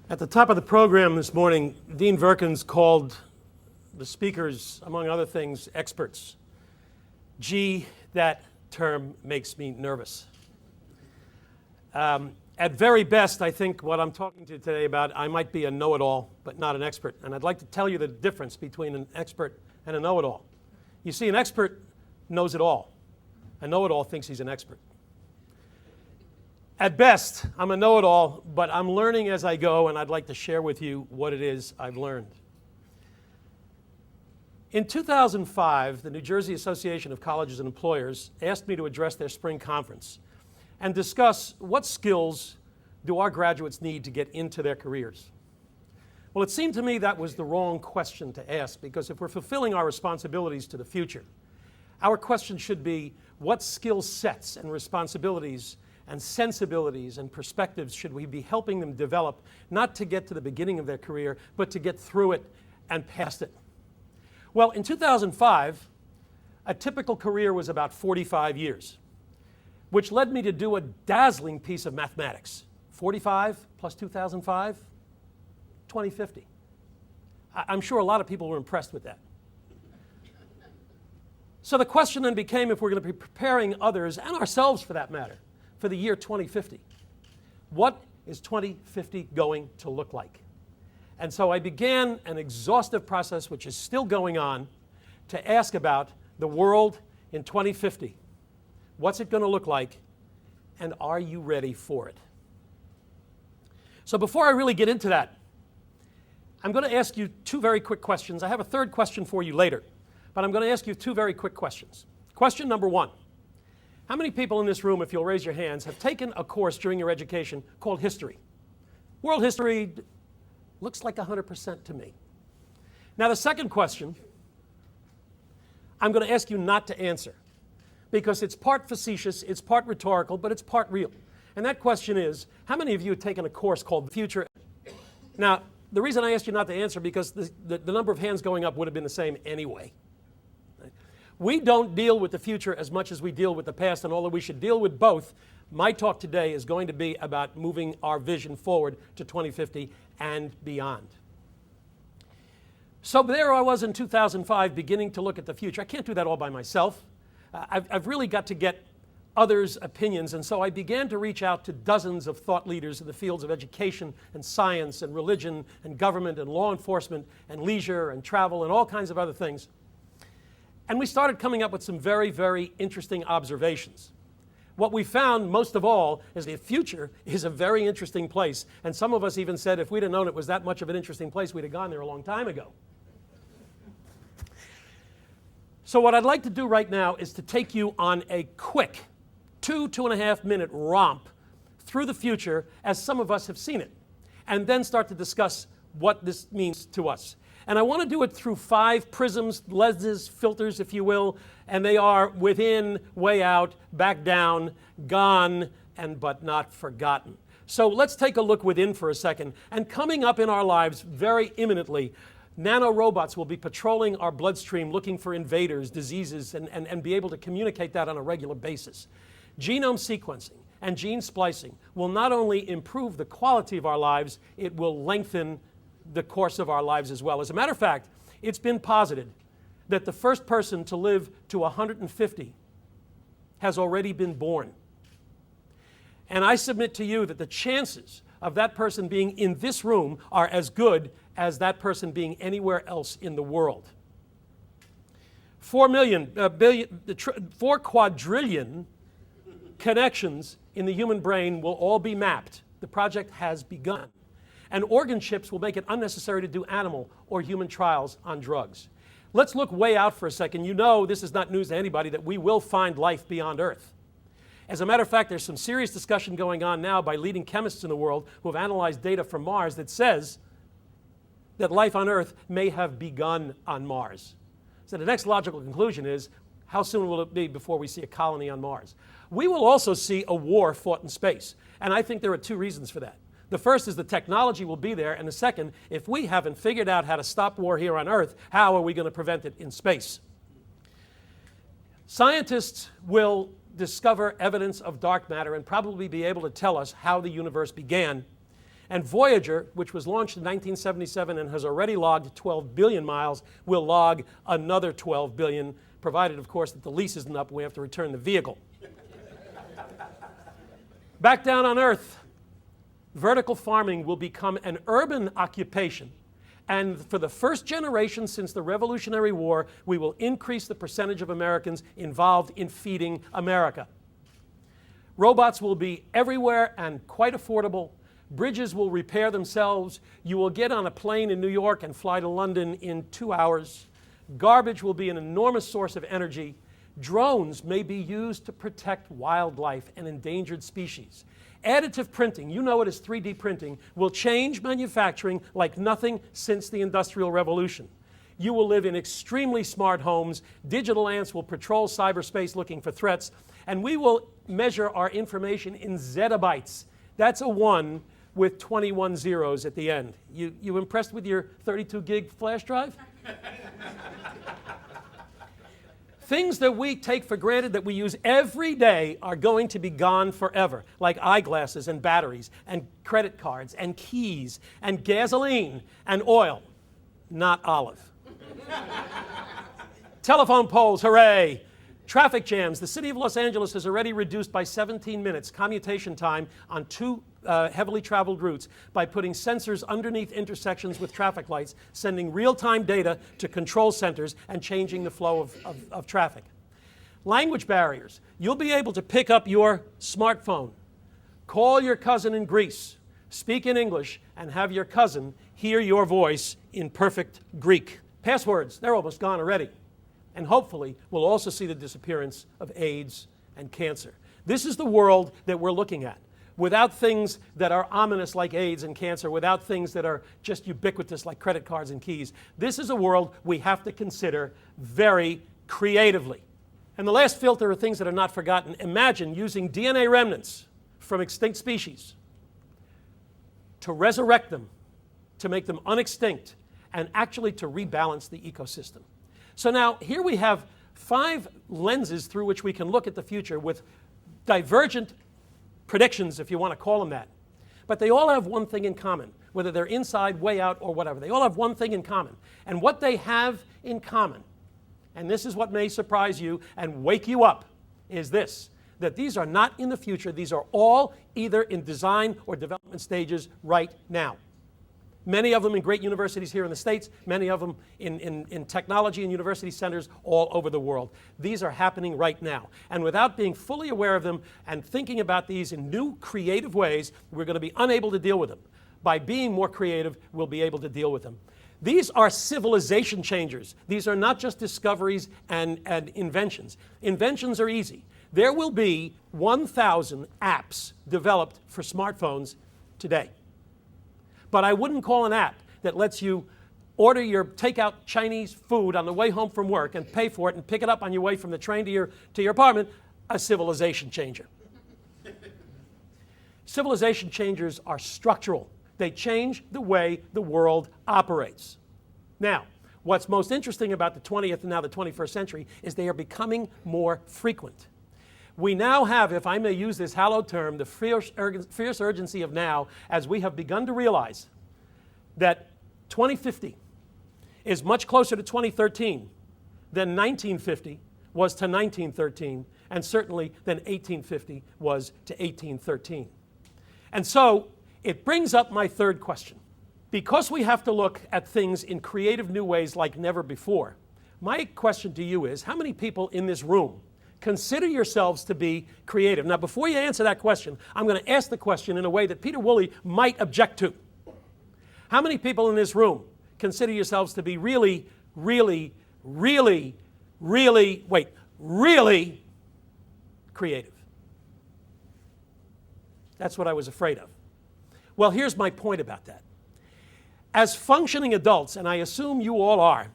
At the top of the program this morning, Dean Verkins called the speakers, among other things, experts. Gee, that term makes me nervous. At very best, I think what I'm talking to you today about, I might be a know-it-all, but not an expert. And I'd like to tell you the difference between an expert and a know-it-all. You see, an expert knows it all. A know-it-all thinks he's an expert. At best, I'm a know-it-all, but I'm learning as I go, and I'd like to share with you what it is I've learned. In 2005, the New Jersey Association of Colleges and Employers asked me to address their spring conference and discuss what skills do our graduates need to get into their careers. Well, it seemed to me that was the wrong question to ask, because if we're fulfilling our responsibilities to the future, our question should be, what skill sets and responsibilities and sensibilities and perspectives should we be helping them develop, not to get to the beginning of their career, but to get through it and past it? Well, in 2005, a typical career was about 45 years, which led me to do a dazzling piece of mathematics. 45 plus 2005, 2050. I'm sure a lot of people were impressed with that. So the question then became, if we're going to be preparing others, and ourselves for that matter, for the year 2050, what is 2050 going to look like? And so I began an exhaustive process, which is still going on, to ask about the world in 2050. What's it going to look like, and are you ready for it? So before I really get into that, I'm going to ask you two very quick questions. I have a third question for you later, but I'm going to ask you two very quick questions. Question number one. How many people in this room, if you'll raise your hands, have taken a course during your education called history? World history looks like 100% to me. Now, the second question, I'm going to ask you not to answer, because it's part facetious, it's part rhetorical, but it's part real. And that question is, how many of you have taken a course called The Future? Now, the reason I asked you not to answer, because the number of hands going up would have been the same anyway. We don't deal with the future as much as we deal with the past, and although we should deal with both, my talk today is going to be about moving our vision forward to 2050 and beyond. So there I was in 2005 beginning to look at the future. I can't do that all by myself. I've really got to get others' opinions, and so I began to reach out to dozens of thought leaders in the fields of education and science and religion and government and law enforcement and leisure and travel and all kinds of other things. And we started coming up with some very, very interesting observations. What we found most of all is the future is a very interesting place. And some of us even said if we'd have known it was that much of an interesting place, we'd have gone there a long time ago. So what I'd like to do right now is to take you on a quick 2.5 minute romp through the future as some of us have seen it, and then start to discuss what this means to us. And I want to do it through 5 prisms, lenses, filters, if you will, and they are within, way out, back down, gone, and but not forgotten. So let's take a look within for a second. And coming up in our lives very imminently, nanorobots will be patrolling our bloodstream looking for invaders, diseases, and be able to communicate that on a regular basis. Genome sequencing and gene splicing will not only improve the quality of our lives, it will lengthen the course of our lives as well. As a matter of fact, it's been posited that the first person to live to 150 has already been born. And I submit to you that the chances of that person being in this room are as good as that person being anywhere else in the world. 4 quadrillion connections in the human brain will all be mapped. The project has begun. And organ chips will make it unnecessary to do animal or human trials on drugs. Let's look way out for a second. You know, this is not news to anybody, that we will find life beyond Earth. As a matter of fact, there's some serious discussion going on now by leading chemists in the world who have analyzed data from Mars that says that life on Earth may have begun on Mars. So the next logical conclusion is, how soon will it be before we see a colony on Mars? We will also see a war fought in space. And I think there are 2 reasons for that. The first is the technology will be there, and the second, if we haven't figured out how to stop war here on Earth, how are we going to prevent it in space? Scientists will discover evidence of dark matter and probably be able to tell us how the universe began. And Voyager, which was launched in 1977 and has already logged 12 billion miles, will log another 12 billion, provided, of course, that the lease isn't up and we have to return the vehicle. Back down on Earth, vertical farming will become an urban occupation. And for the first generation since the Revolutionary War, we will increase the percentage of Americans involved in feeding America. Robots will be everywhere and quite affordable. Bridges will repair themselves. You will get on a plane in New York and fly to London in 2 hours. Garbage will be an enormous source of energy. Drones may be used to protect wildlife and endangered species. Additive printing, you know it as 3D printing, will change manufacturing like nothing since the Industrial Revolution. You will live in extremely smart homes. Digital ants will patrol cyberspace looking for threats. And we will measure our information in zettabytes. That's a 1 with 21 zeros at the end. You impressed with your 32 gig flash drive? Things that we take for granted that we use every day are going to be gone forever, like eyeglasses and batteries and credit cards and keys and gasoline and oil, not olive. Telephone poles, hooray! Traffic jams. The city of Los Angeles has already reduced by 17 minutes commutation time on 2 heavily traveled routes by putting sensors underneath intersections with traffic lights, sending real-time data to control centers and changing the flow of traffic. Language barriers. You'll be able to pick up your smartphone, call your cousin in Greece, speak in English, and have your cousin hear your voice in perfect Greek. Passwords, they're almost gone already. And hopefully, we'll also see the disappearance of AIDS and cancer. This is the world that we're looking at. Without things that are ominous like AIDS and cancer, without things that are just ubiquitous like credit cards and keys. This is a world we have to consider very creatively. And the last filter are things that are not forgotten. Imagine using DNA remnants from extinct species to resurrect them, to make them unextinct, and actually to rebalance the ecosystem. So now, here we have 5 lenses through which we can look at the future with divergent predictions, if you want to call them that. But they all have one thing in common, whether they're inside, way out, or whatever. They all have one thing in common. And what they have in common, and this is what may surprise you and wake you up, is this, that these are not in the future. These are all either in design or development stages right now. Many of them in great universities here in the States, many of them in technology and university centers all over the world. These are happening right now. And without being fully aware of them and thinking about these in new, creative ways, we're going to be unable to deal with them. By being more creative, we'll be able to deal with them. These are civilization changers. These are not just discoveries and inventions. Inventions are easy. There will be 1,000 apps developed for smartphones today. But I wouldn't call an app that lets you order your takeout Chinese food on the way home from work and pay for it and pick it up on your way from the train to your apartment a civilization changer. Civilization changers are structural. They change the way the world operates. Now, what's most interesting about the 20th and now the 21st century is they are becoming more frequent. We now have, if I may use this hallowed term, the fierce urgency of now, as we have begun to realize that 2050 is much closer to 2013 than 1950 was to 1913, and certainly than 1850 was to 1813. And so it brings up my third question. Because we have to look at things in creative new ways like never before, my question to you is, how many people in this room consider yourselves to be creative? Now, before you answer that question, I'm going to ask the question in a way that Peter Woolley might object to. How many people in this room consider yourselves to be really creative? That's what I was afraid of. Well, here's my point about that. As functioning adults, and I assume you all are,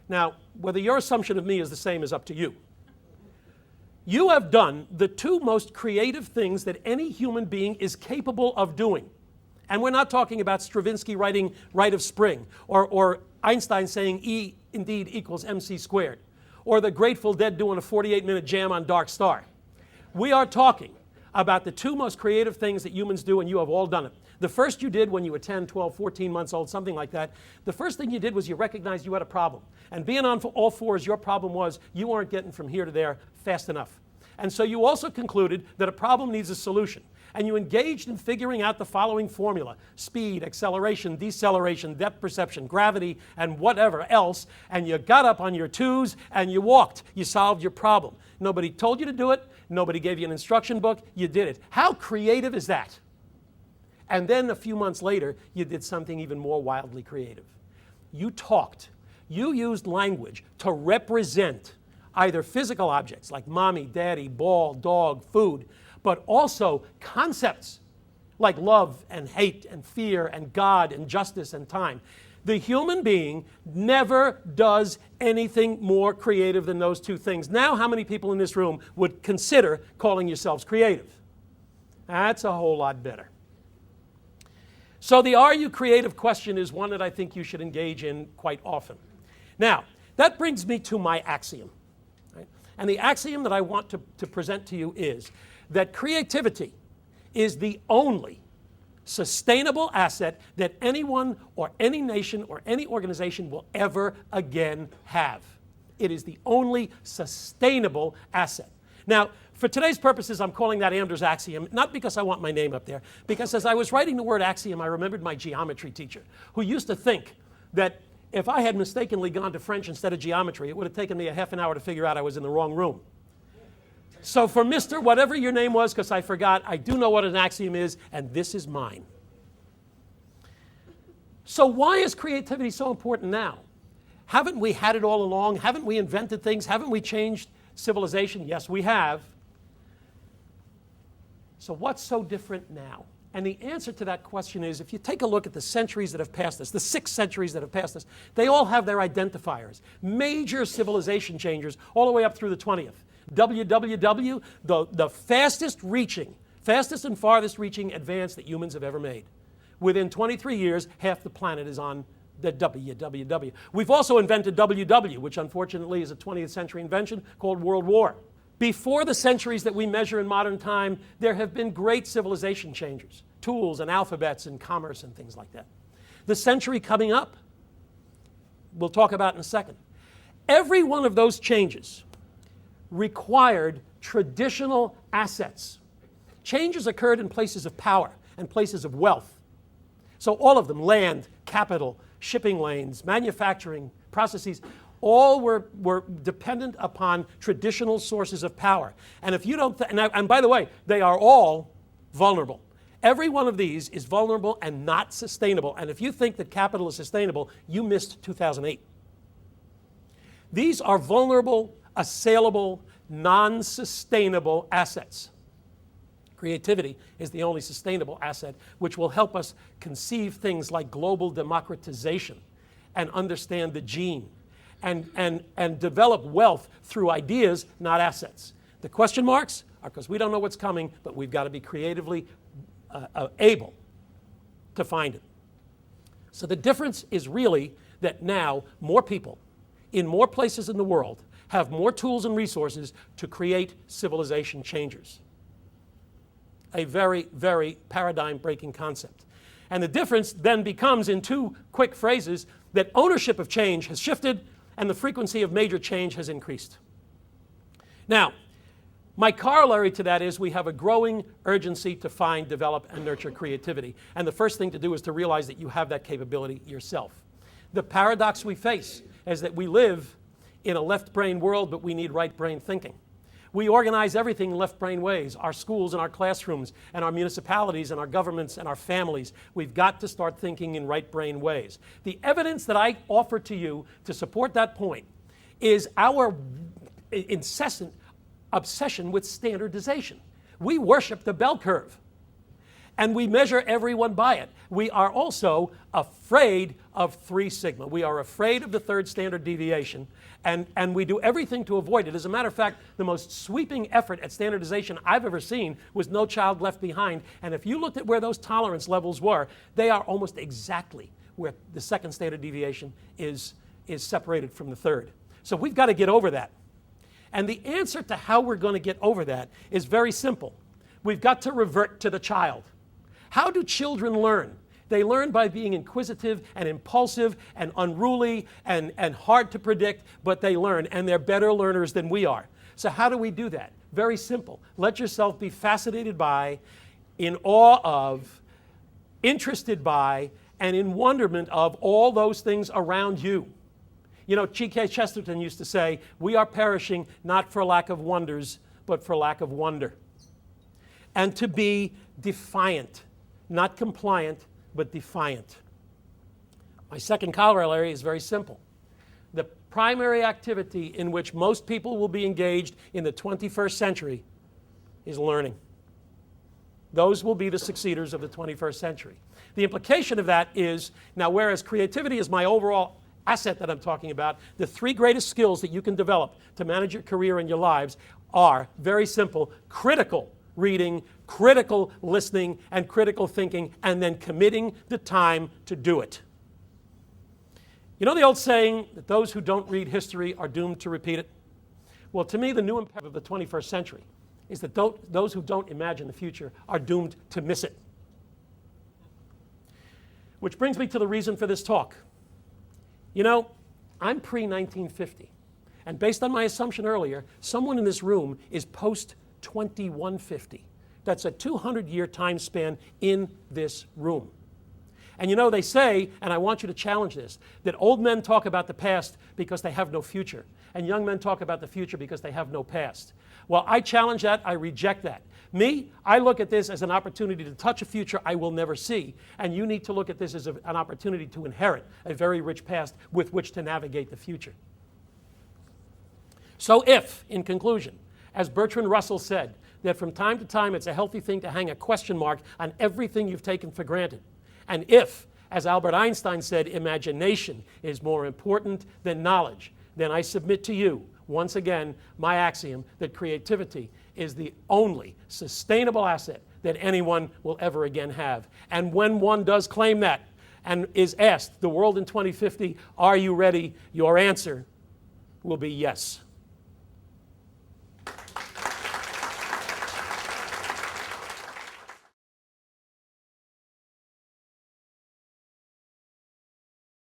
now, whether your assumption of me is the same is up to you. You have done the 2 most creative things that any human being is capable of doing. And we're not talking about Stravinsky writing Rite of Spring, or Einstein saying E indeed equals mc squared, or the Grateful Dead doing a 48-minute jam on Dark Star. We are talking about the 2 most creative things that humans do, and you have all done it. The first you did when you were 10, 12, 14 months old, something like that, the first thing you did was you recognized you had a problem. And being on all fours, your problem was you weren't getting from here to there fast enough. And so you also concluded that a problem needs a solution. And you engaged in figuring out the following formula: speed, acceleration, deceleration, depth perception, gravity, and whatever else. And you got up on your twos and you walked. You solved your problem. Nobody told you to do it. Nobody gave you an instruction book. You did it. How creative is that? And then a few months later, you did something even more wildly creative. You talked. You used language to represent either physical objects like mommy, daddy, ball, dog, food, but also concepts like love and hate and fear and God and justice and time. The human being never does anything more creative than those two things. Now, how many people in this room would consider calling yourselves creative? That's a whole lot better. So the are you creative question is one that I think you should engage in quite often. Now, that brings me to my axiom. Right? And the axiom that I want to present to you is that creativity is the only sustainable asset that anyone or any nation or any organization will ever again have. It is the only sustainable asset. Now, for today's purposes, I'm calling that Amdur's axiom, not because I want my name up there, because as I was writing the word axiom, I remembered my geometry teacher, who used to think that if I had mistakenly gone to French instead of geometry, it would have taken me a half an hour to figure out I was in the wrong room. So for Mr. whatever your name was, because I forgot, I do know what an axiom is, and this is mine. So why is creativity so important now? Haven't we had it all along? Haven't we invented things? Haven't we changed civilization? Yes, we have. So what's so different now? And the answer to that question is, if you take a look at the centuries that have passed us, the 6 centuries that have passed us, they all have their identifiers, major civilization changers, all the way up through the 20th. WWW, the fastest and farthest reaching advance that humans have ever made. Within 23 years, half the planet is on the WWW. We've also invented WW, which unfortunately is a 20th century invention called World War. Before the centuries that we measure in modern time, there have been great civilization changers, tools and alphabets and commerce and things like that. The century coming up, we'll talk about in a second. Every one of those changes required traditional assets. Changes occurred in places of power and places of wealth. So all of them, land, capital, shipping lanes, manufacturing, processes, all were dependent upon traditional sources of power. And if you don't, and by the way, they are all vulnerable. Every one of these is vulnerable and not sustainable. And if you think that capital is sustainable, you missed 2008. These are vulnerable, assailable, non-sustainable assets. Creativity is the only sustainable asset which will help us conceive things like global democratization and understand the gene and develop wealth through ideas, not assets. The question marks are because we don't know what's coming, but we've got to be creatively able to find it. So the difference is really that now more people in more places in the world have more tools and resources to create civilization changers. A very, very paradigm-breaking concept. And the difference then becomes, in 2 quick phrases, that ownership of change has shifted and the frequency of major change has increased. Now, my corollary to that is we have a growing urgency to find, develop, and nurture creativity. And the first thing to do is to realize that you have that capability yourself. The paradox we face is that we live in a left brain world, but we need right brain thinking. We organize everything in left brain ways, our schools and our classrooms and our municipalities and our governments and our families. We've got to start thinking in right brain ways. The evidence that I offer to you to support that point is our incessant obsession with standardization. We worship the bell curve and we measure everyone by it. We are also afraid of 3 sigma. We are afraid of the 3rd standard deviation, and we do everything to avoid it. As a matter of fact, the most sweeping effort at standardization I've ever seen was No Child Left Behind. And if you looked at where those tolerance levels were, they are almost exactly where the 2nd standard deviation is separated from the 3rd. So we've got to get over that. And the answer to how we're going to get over that is very simple. We've got to revert to the child. How do children learn? They learn by being inquisitive and impulsive and unruly and hard to predict, but they learn, and they're better learners than we are. So how do we do that? Very simple. Let yourself be fascinated by, in awe of, interested by, and in wonderment of all those things around you. You know, G.K. Chesterton used to say, we are perishing not for lack of wonders, but for lack of wonder. And to be defiant, not compliant, but defiant. My second corollary is very simple. The primary activity in which most people will be engaged in the 21st century is learning. Those will be the succeeders of the 21st century. The implication of that is, now whereas creativity is my overall asset that I'm talking about, the three greatest skills that you can develop to manage your career and your lives are very simple: critical reading, critical listening, and critical thinking, and then committing the time to do it. You know the old saying that those who don't read history are doomed to repeat it? Well, to me, the new imperative of the 21st century is that those who don't imagine the future are doomed to miss it. Which brings me to the reason for this talk. You know, I'm pre-1950, and based on my assumption earlier, someone in this room is post-2150. That's a 200-year time span in this room. And you know, they say, and I want you to challenge this, that old men talk about the past because they have no future, and young men talk about the future because they have no past. Well, I challenge that, I reject that. Me, I look at this as an opportunity to touch a future I will never see, and you need to look at this as an opportunity to inherit a very rich past with which to navigate the future. So if, in conclusion, as Bertrand Russell said, that from time to time it's a healthy thing to hang a question mark on everything you've taken for granted, and if, as Albert Einstein said, imagination is more important than knowledge, then I submit to you, once again, my axiom that creativity is the only sustainable asset that anyone will ever again have. And when one does claim that and is asked, the world in 2050, are you ready? Your answer will be yes.